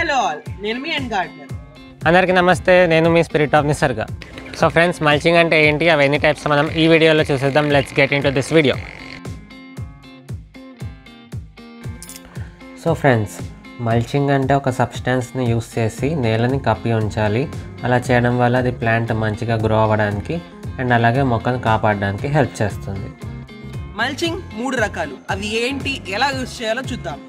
Hello all, నేను మీ end gardener. అందరికీ నమస్తే, నేను మీ spirit of Nisarga. So friends, mulching అంటే ఏంటి, అవి ఎన్ని టైప్స్ మనం ఈ వీడియోలో చూసేద్దాం. Let's get into this video. So friends, mulching అంటే ఒక సబ్స్టెన్స్ని యూస్ చేసి నేలని కప్పి ఉంచాలి. అలా చేయడం వల్ల అది ప్లాంట్ మంచిగా గ్రో అవ్వడానికి అండ్ అలాగే మొక్కను కాపాడడానికి హెల్ప్ చేస్తుంది. మల్చింగ్ 3 రకాలు. అవి ఏంటి, ఎలా యూస్ చేయాలో చూద్దాం.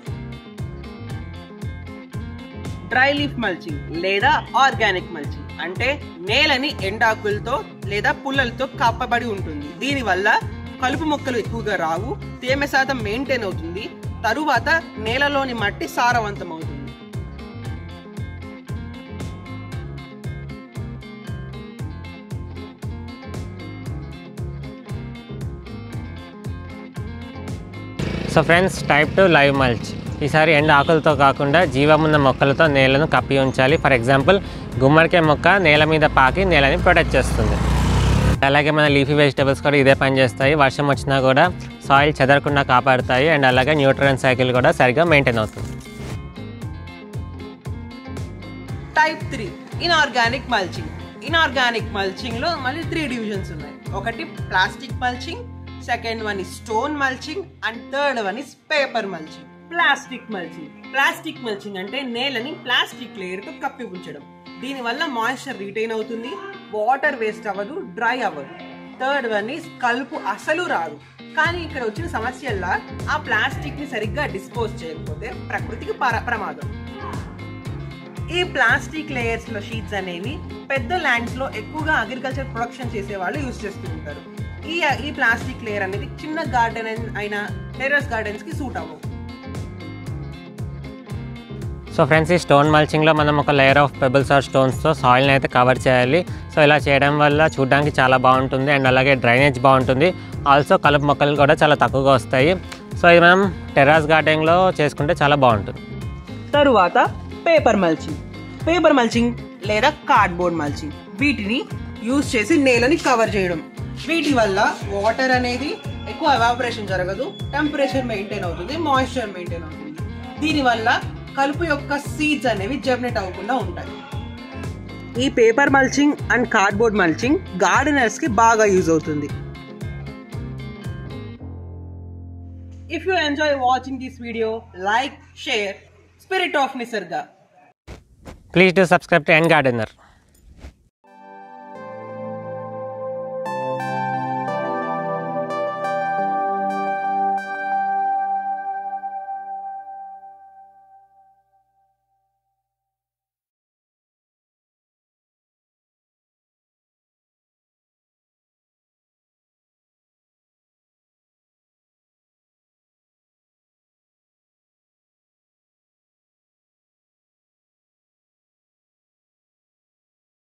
డ్రై లీఫ్ మల్చింగ్ లేదా ఆర్గానిక్ మల్చింగ్ అంటే నేలని ఎండాకులతో లేదా పుల్లలతో కప్పబడి ఉంటుంది. దీనివల్ల కలుపు మొక్కలు ఎక్కువగా రావు, తేమ శాతం మెయింటైన్ అవుతుంది, తరువాత నేలలోని మట్టి సారవంతం అవుతుంది. So friends, type 2 live mulch. ఈసారి ఎండ ఆకులతో కాకుండా జీవమున్న మొక్కలతో నేలను కప్పి ఉంచాలి. ఫర్ ఎగ్జాంపుల్, గుమ్మడికాయ మొక్క నేల మీద పాకి నేలని ప్రొటెక్ట్ చేస్తుంది. అలాగే మన లీఫీ వెజిటబుల్స్ కూడా ఇదే పని చేస్తాయి. వర్షం వచ్చినా కూడా సాయిల్ చెదరకుండా కాపాడుతాయి అండ్ అలాగే న్యూట్రియన్ సైకిల్ కూడా సరిగ్గా మెయింటైన్ అవుతుంది. Type 3 inorganic mulching. ఇన్ఆర్గానిక్ మల్చింగ్లో మళ్ళీ 3 డివిజన్స్ ఉన్నాయి. ఒకటి plastic mulching, second one is stone mulching and third one is paper mulching. Plastic mulching అంటే నేలని ప్లాస్టిక్ లేయర్ తో కప్పి ఉంచడం. దీనివల్ల మాయిశ్చర్ రిటైన్ అవుతుంది, వాటర్ వేస్ట్ అవ్వదు, డ్రై అవ్వదు. థర్డ్ వన్ ఇస్ కలుపు అసలు రాదు. కానీ ఇక్కడ వచ్చిన సమస్యల్లా ఆ ప్లాస్టిక్ ని సరిగ్గా డిస్పోజ్ చేయకపోతే ప్రకృతికి ప్రమాదం. ఈ ప్లాస్టిక్ లేయర్స్ లో షీట్స్ అనేవి పెద్ద ల్యాండ్స్ లో ఎక్కువగా అగ్రికల్చర్ ప్రొడక్షన్ చేసే వాళ్ళు యూజ్ చేస్తూ ఉంటారు. ఈ ప్లాస్టిక్ లేయర్ అనేది చిన్న గార్డెన్ అయిన టెర్రస్ గార్డెన్స్ కి సూట్ అవ్వవు. సో ఫ్రెండ్స్, ఈ స్టోన్ మల్చింగ్లో మనం ఒక లేయర్ ఆఫ్ పెబుల్స్ ఆర్ స్టోన్స్తో సాయిల్ని అయితే కవర్ చేయాలి. సో ఇలా చేయడం వల్ల చూడడానికి చాలా బాగుంటుంది అండ్ అలాగే డ్రైనేజ్ బాగుంటుంది. ఆల్సో కలుపు మొక్కలు కూడా చాలా తక్కువగా వస్తాయి. సో ఇది మనం టెర్రస్ గార్డెన్లో చేసుకుంటే చాలా బాగుంటుంది. తరువాత పేపర్ మల్చింగ్ లేదా కార్డ్బోర్డ్ మల్చింగ్. వీటిని యూజ్ చేసి నేలని కవర్ చేయడం. వీటి వల్ల వాటర్ అనేది ఎక్కువ ఎవాపరేషన్ జరగదు, టెంపరేచర్ మెయింటైన్ అవుతుంది, మాయిశ్చర్ మెయింటైన్ అవుతుంది. దీనివల్ల కలుపు యొక్క సీడ్స్ అనేవి జర్మినేట్ అవ్వకుండా ఉంటాయి. ఈ paper mulching and cardboard mulching gardeners కి బాగా యూజ్ అవుతుంది. If you enjoy watching this video, like, share. Spirit of Nisarga. Please do subscribe to end gardener.